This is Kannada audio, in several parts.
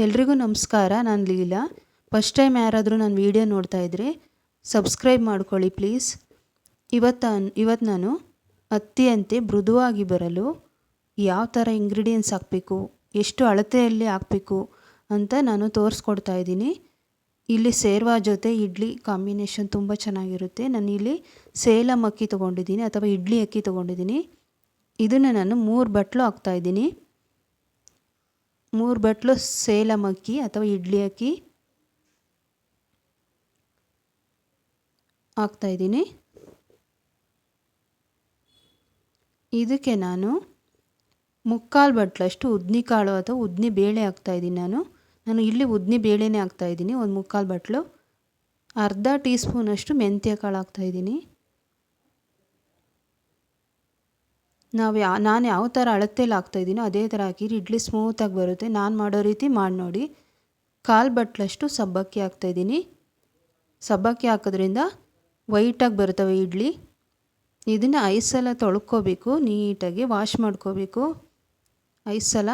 ಎಲ್ರಿಗೂ ನಮಸ್ಕಾರ. ನಾನು ಲೀಲಾ. ಫಸ್ಟ್ ಟೈಮ್ ಯಾರಾದರೂ ನನ್ನ ವೀಡಿಯೋ ನೋಡ್ತಾ ಇದ್ದರೆ ಸಬ್ಸ್ಕ್ರೈಬ್ ಮಾಡ್ಕೊಳ್ಳಿ ಪ್ಲೀಸ್. ಇವತ್ತು ನಾನು ಅತ್ತಿಯಂತೆ ಮೃದುವಾಗಿ ಬರಲು ಯಾವ ಥರ ಇಂಗ್ರೀಡಿಯೆಂಟ್ಸ್ ಹಾಕಬೇಕು, ಎಷ್ಟು ಅಳತೆಯಲ್ಲಿ ಹಾಕಬೇಕು ಅಂತ ನಾನು ತೋರಿಸ್ಕೊಡ್ತಾ ಇದ್ದೀನಿ. ಇಲ್ಲಿ ಸೇರ್ವಾ ಜೊತೆ ಇಡ್ಲಿ ಕಾಂಬಿನೇಷನ್ ತುಂಬ ಚೆನ್ನಾಗಿರುತ್ತೆ. ನಾನು ಇಲ್ಲಿ ಸೇಲಂ ಅಕ್ಕಿ ತೊಗೊಂಡಿದ್ದೀನಿ ಅಥವಾ ಇಡ್ಲಿ ಅಕ್ಕಿ ತೊಗೊಂಡಿದ್ದೀನಿ. ಇದನ್ನು ನಾನು 3 ಬಟ್ಲು ಹಾಕ್ತಾಯಿದ್ದೀನಿ. 3 ಬಟ್ಲು ಸೇಲಂ ಅಕ್ಕಿ ಅಥವಾ ಇಡ್ಲಿ ಅಕ್ಕಿ ಹಾಕ್ತಾಯಿದ್ದೀನಿ. ಇದಕ್ಕೆ ನಾನು 3/4 ಬಟ್ಲಷ್ಟು ಉದ್ದಿನ ಕಾಳು ಅಥವಾ ಉದ್ದಿನ ಬೇಳೆ ಹಾಕ್ತಾಯಿದ್ದೀನಿ. ನಾನು ಇಲ್ಲಿ ಉದ್ದಿನ ಬೇಳೆನೇ ಹಾಕ್ತಾಯಿದ್ದೀನಿ. ಒಂದು 3/4 ಬಟ್ಲು. ಅರ್ಧ ಟೀ ಸ್ಪೂನಷ್ಟು ಮೆಂತ್ಯ ಕಾಳು ಹಾಕ್ತಾಯಿದ್ದೀನಿ. ನಾನು ಯಾವ ಥರ ಅಳತೆಯಲ್ಲಿ ಹಾಕ್ತಾಯಿದ್ದೀನೋ ಅದೇ ಥರ ಹಾಕಿರಿ, ಇಡ್ಲಿ ಸ್ಮೂತಾಗಿ ಬರುತ್ತೆ. ನಾನು ಮಾಡೋ ರೀತಿ ಮಾಡಿ ನೋಡಿ. 1/4 ಬಟ್ಲಷ್ಟು ಸಬ್ಬಕ್ಕಿ ಹಾಕ್ತಾಯಿದ್ದೀನಿ. ಸಬ್ಬಕ್ಕಿ ಹಾಕೋದ್ರಿಂದ ವೈಟಾಗಿ ಬರ್ತವೆ ಇಡ್ಲಿ. ಇದನ್ನು 5 ಸಲ ತೊಳ್ಕೊಬೇಕು, ನೀಟಾಗಿ ವಾಶ್ ಮಾಡ್ಕೋಬೇಕು. 5 ಸಲ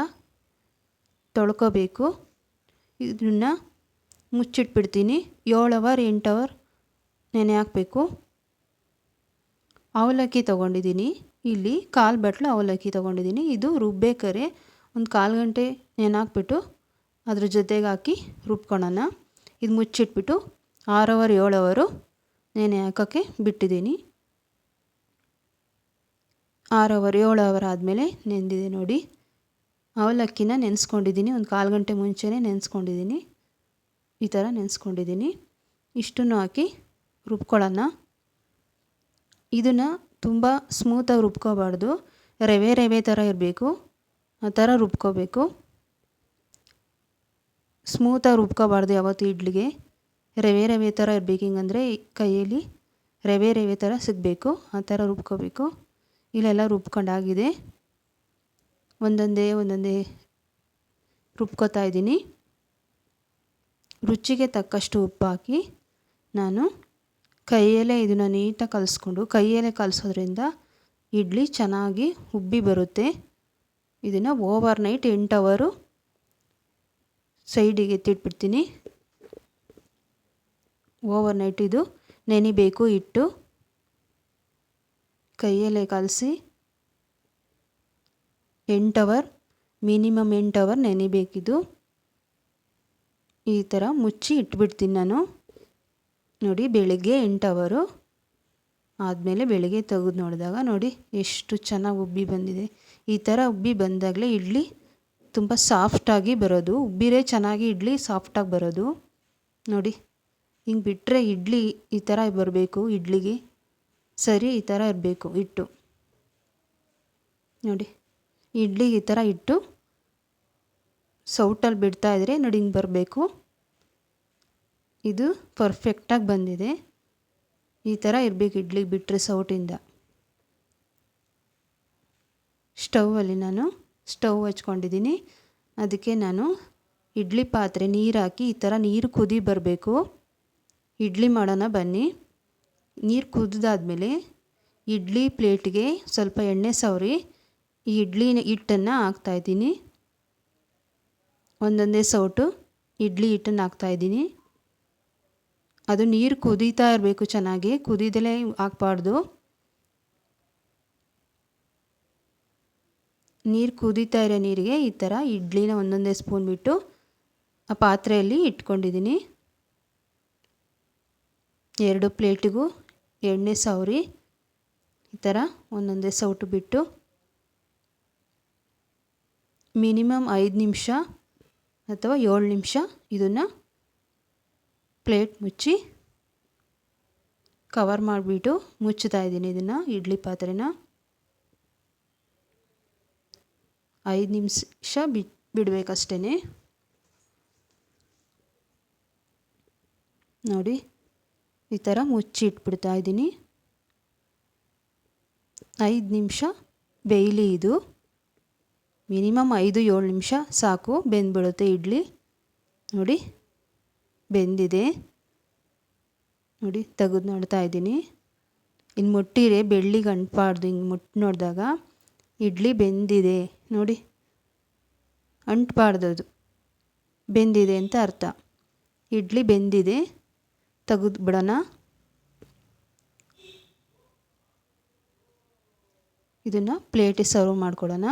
ತೊಳ್ಕೊಬೇಕು. ಇದನ್ನು ಮುಚ್ಚಿಟ್ಬಿಡ್ತೀನಿ. 7 ಅವರ್ 8 ಅವರ್ ನೆನೆ ಹಾಕಬೇಕು. ಅವಲಕ್ಕಿ ತೊಗೊಂಡಿದ್ದೀನಿ. ಇಲ್ಲಿ 1/4 ಬಟ್ಲು ಅವಲಕ್ಕಿ ತೊಗೊಂಡಿದ್ದೀನಿ. ಇದು ರುಬ್ಬೇಕಾರೆ ಒಂದು 1/4 ಗಂಟೆ ನೆನೆ ಹಾಕ್ಬಿಟ್ಟು ಅದ್ರ ಜೊತೆಗೆ ಹಾಕಿ ರುಬ್ಕೊಳ್ಳೋಣ. ಇದು ಮುಚ್ಚಿಟ್ಬಿಟ್ಟು 6 ಅವರ್ 7 ಅವರು ನೆನೆ ಹಾಕೋಕ್ಕೆ ಬಿಟ್ಟಿದ್ದೀನಿ. 6 ಅವರ್ 7 ಅವರ್ ಆದಮೇಲೆ ನೆಂದಿದೆ ನೋಡಿ. ಅವಲಕ್ಕಿನ ನೆನೆಸ್ಕೊಂಡಿದ್ದೀನಿ. ಒಂದು 1/4 ಗಂಟೆ ಮುಂಚೆನೇ ನೆನೆಸ್ಕೊಂಡಿದ್ದೀನಿ. ಈ ಥರ ನೆನೆಸ್ಕೊಂಡಿದ್ದೀನಿ. ಇಷ್ಟನ್ನು ಹಾಕಿ ರುಬ್ಕೊಳ್ಳೋಣ. ಇದನ್ನು ತುಂಬ ಸ್ಮೂತಾಗಿ ರುಬ್ಕೋಬಾರ್ದು, ರವೆ ಥರ ಇರಬೇಕು. ಆ ಥರ ರುಬ್ಕೋಬೇಕು. ಸ್ಮೂತಾಗಿ ರುಬ್ಕೋಬಾರ್ದು ಯಾವತ್ತು ಇಡ್ಲಿಗೆ. ರವೆ ಥರ ಇರಬೇಕು. ಹಿಂಗಂದರೆ ಕೈಯಲ್ಲಿ ರವೆ ಥರ ಸಿಗಬೇಕು. ಆ ಥರ ರುಬ್ಕೋಬೇಕು. ಇಲ್ಲೆಲ್ಲ ರುಬ್ಕೊಂಡಾಗಿದೆ. ಒಂದೊಂದೇ ರುಬ್ಕೋತಾ ಇದ್ದೀನಿ. ರುಚಿಗೆ ತಕ್ಕಷ್ಟು ಉಪ್ಪು ಹಾಕಿ ನಾನು ಕೈಯಲ್ಲೇ ಇದನ್ನು ನೀಟಾಗಿ ಕಲಿಸ್ಕೊಂಡು, ಕೈಯಲ್ಲೇ ಕಲಿಸೋದ್ರಿಂದ ಇಡ್ಲಿ ಚೆನ್ನಾಗಿ ಉಬ್ಬಿ ಬರುತ್ತೆ. ಇದನ್ನು ಓವರ್ ನೈಟ್ 8 ಅವರು ಸೈಡಿಗೆ ಎತ್ತಿಟ್ಬಿಡ್ತೀನಿ. ಓವರ್ ನೈಟ್ ಇದು ನೆನಿಬೇಕು ಹಿಟ್ಟು. ಕೈಯಲ್ಲೇ ಕಲಸಿ 8 ಅವರ್, ಮಿನಿಮಮ್ 8 ಅವರ್ ನೆನಿಬೇಕಿದು. ಈ ಥರ ಮುಚ್ಚಿ ಇಟ್ಬಿಡ್ತೀನಿ ನಾನು. ನೋಡಿ, ಬೆಳಗ್ಗೆ 8 ಅವರು ಆದಮೇಲೆ ಬೆಳಗ್ಗೆ ತೆಗೆದು ನೋಡಿದಾಗ ನೋಡಿ ಎಷ್ಟು ಚೆನ್ನಾಗಿ ಉಬ್ಬಿ ಬಂದಿದೆ. ಈ ಥರ ಉಬ್ಬಿ ಬಂದಾಗಲೇ ಇಡ್ಲಿ ತುಂಬ ಸಾಫ್ಟಾಗಿ ಬರೋದು. ಉಬ್ಬಿರೇ ಚೆನ್ನಾಗಿ ಇಡ್ಲಿ ಸಾಫ್ಟಾಗಿ ಬರೋದು. ನೋಡಿ, ಹಿಂಗೆ ಬಿಟ್ಟರೆ ಇಡ್ಲಿ ಈ ಥರ ಬರಬೇಕು. ಇಡ್ಲಿಗೆ ಸರಿ ಈ ಥರ ಇರಬೇಕು ಹಿಟ್ಟು. ನೋಡಿ, ಇಡ್ಲಿಗೆ ಈ ಥರ ಇಟ್ಟು ಸೌಟಲ್ಲಿ ಬಿಡ್ತಾಯಿದ್ರೆ ನೋಡಿ ಹಿಂಗೆ ಬರಬೇಕು. ಇದು ಪರ್ಫೆಕ್ಟಾಗಿ ಬಂದಿದೆ. ಈ ಥರ ಇರಬೇಕು ಇಡ್ಲಿಗೆ ಬಿಟ್ಟರೆ ಸೌಟಿಂದ. ಸ್ಟೌವಲ್ಲಿ ನಾನು ಸ್ಟವ್ ಹಚ್ಕೊಂಡಿದ್ದೀನಿ. ಅದಕ್ಕೆ ನಾನು ಇಡ್ಲಿ ಪಾತ್ರೆ ನೀರು ಹಾಕಿ ಈ ಥರ ನೀರು ಕುದಿ ಬರಬೇಕು. ಇಡ್ಲಿ ಮಾಡೋಣ ಬನ್ನಿ. ನೀರು ಕುದಿದಾದ್ಮೇಲೆ ಇಡ್ಲಿ ಪ್ಲೇಟ್ಗೆ ಸ್ವಲ್ಪ ಎಣ್ಣೆ ಸವರಿ ಈ ಇಡ್ಲಿ ಹಿಟ್ಟನ್ನು ಹಾಕ್ತಾಯಿದ್ದೀನಿ. ಒಂದೊಂದೇ ಸೌಟು ಇಡ್ಲಿ ಹಿಟ್ಟನ್ನು ಹಾಕ್ತಾಯಿದ್ದೀನಿ. ಅದು ನೀರು ಕುದೀತಾ ಇರಬೇಕು ಚೆನ್ನಾಗಿ, ಕುದಿದಲೇ ಹಾಕ್ಬಾರ್ದು. ನೀರು ಕುದೀತಾ ಇರೋ ನೀರಿಗೆ ಈ ಥರ ಇಡ್ಲಿನ ಒಂದೊಂದೇ ಸ್ಪೂನ್ ಬಿಟ್ಟು ಆ ಪಾತ್ರೆಯಲ್ಲಿ ಇಟ್ಕೊಂಡಿದ್ದೀನಿ. 2 ಪ್ಲೇಟಿಗೂ ಎಣ್ಣೆ ಸವರಿ ಈ ಥರ ಒಂದೊಂದೇ ಸೌಟು ಬಿಟ್ಟು ಮಿನಿಮಮ್ 5 ನಿಮಿಷ ಅಥವಾ 7 ನಿಮಿಷ ಇದನ್ನು ಪ್ಲೇಟ್ ಮುಚ್ಚಿ ಕವರ್ ಮಾಡಿಬಿಟ್ಟು ಮುಚ್ಚುತ್ತಾ ಇದ್ದೀನಿ. ಇದನ್ನು ಇಡ್ಲಿ ಪಾತ್ರೆನ 5 ನಿಮಿಷ ಬಿಡಬೇಕಷ್ಟೇ. ನೋಡಿ, ಈ ಥರ ಮುಚ್ಚಿ ಇಟ್ಬಿಡ್ತಾ ಇದ್ದೀನಿ. 5 ನಿಮಿಷ ಬೇಯಲಿ. ಇದು ಮಿನಿಮಮ್ 5-7 ನಿಮಿಷ ಸಾಕು, ಬೆಂದ್ಬಿಡುತ್ತೆ ಇಡ್ಲಿ. ನೋಡಿ, ಬೆಂದಿದೆ. ನೋಡಿ, ತೆಗೆದು ನೋಡ್ತಾ ಇದ್ದೀನಿ. ಇನ್ನು ಮುಟ್ಟಿರೆ ಬೆಳ್ಳಿಗೆ ಅಂಟಬಾರ್ದು. ಹಿಂಗೆ ಮುಟ್ಟಿ ನೋಡಿದಾಗ ಇಡ್ಲಿ ಬೆಂದಿದೆ ನೋಡಿ, ಅಂಟಬಾರ್ದು ಅದು. ಬೆಂದಿದೆ ಅಂತ ಅರ್ಥ. ಇಡ್ಲಿ ಬೆಂದಿದೆ, ತೆಗೆದು ಬಿಡೋಣ. ಇದನ್ನು ಪ್ಲೇಟಿಗೆ ಸರ್ವ್ ಮಾಡ್ಕೊಳ್ಳೋಣ.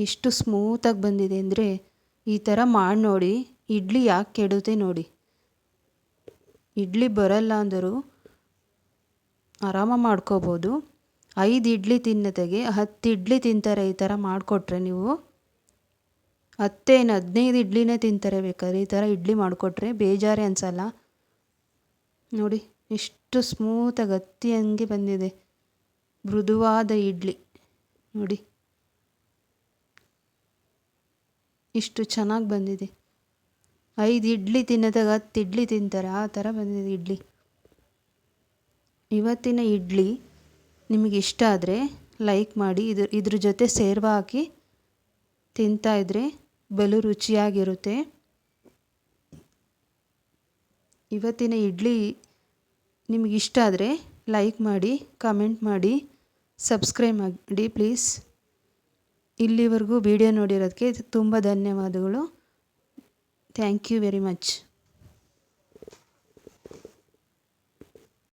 ಎಷ್ಟು ಸ್ಮೂತಾಗಿ ಬಂದಿದೆ ಅಂದರೆ ಈ ಥರ ಮಾಡಿ ನೋಡಿ. ಇಡ್ಲಿ ಯಾಕೆ ಕೆಡುತ್ತೆ ನೋಡಿ. ಇಡ್ಲಿ ಬರಲ್ಲ ಅಂದರೂ ಆರಾಮಾಗಿ ಮಾಡ್ಕೋಬೋದು. 5 ಇಡ್ಲಿ ತಿನ್ನೋದಾಗೆ 10 ಇಡ್ಲಿ ತಿಂತಾರೆ ಈ ಥರ ಮಾಡಿಕೊಟ್ರೆ ನೀವು. 15 ಇಡ್ಲಿನೇ ತಿಂತಾರೆ ಬೇಕಾದ್ರೆ ಈ ಥರ ಇಡ್ಲಿ ಮಾಡಿಕೊಟ್ರೆ, ಬೇಜಾರೇ ಅನಿಸಲ್ಲ. ನೋಡಿ ಎಷ್ಟು ಸ್ಮೂತಾಗಿ ಹತ್ತಿ ಹಂಗೆ ಬಂದಿದೆ, ಮೃದುವಾದ ಇಡ್ಲಿ ನೋಡಿ ಇಷ್ಟು ಚೆನ್ನಾಗಿ ಬಂದಿದೆ. 5 ಇಡ್ಲಿ ತಿನ್ನೋದಾಗ 10 ಇಡ್ಲಿ ತಿಂತಾರೆ ಆ ಥರ ಬಂದಿದೆ ಇಡ್ಲಿ. ಇವತ್ತಿನ ಇಡ್ಲಿ ನಿಮಗೆ ಇಷ್ಟ ಆದರೆ ಲೈಕ್ ಮಾಡಿ. ಇದ್ರ ಜೊತೆ ಸೇರ್ವ ಹಾಕಿ ತಿಂತಾಯಿದ್ರೆ ಬಲು ರುಚಿಯಾಗಿರುತ್ತೆ. ಇವತ್ತಿನ ಇಡ್ಲಿ ನಿಮಗೆ ಇಷ್ಟ ಆದರೆ ಲೈಕ್ ಮಾಡಿ, ಕಮೆಂಟ್ ಮಾಡಿ, ಸಬ್ಸ್ಕ್ರೈಬ್ ಮಾಡಿ ಪ್ಲೀಸ್. ಇಲ್ಲಿವರೆಗೂ ವಿಡಿಯೋ ನೋಡಿರೋದಕ್ಕೆ ತುಂಬ ಧನ್ಯವಾದಗಳು. Thank you very much.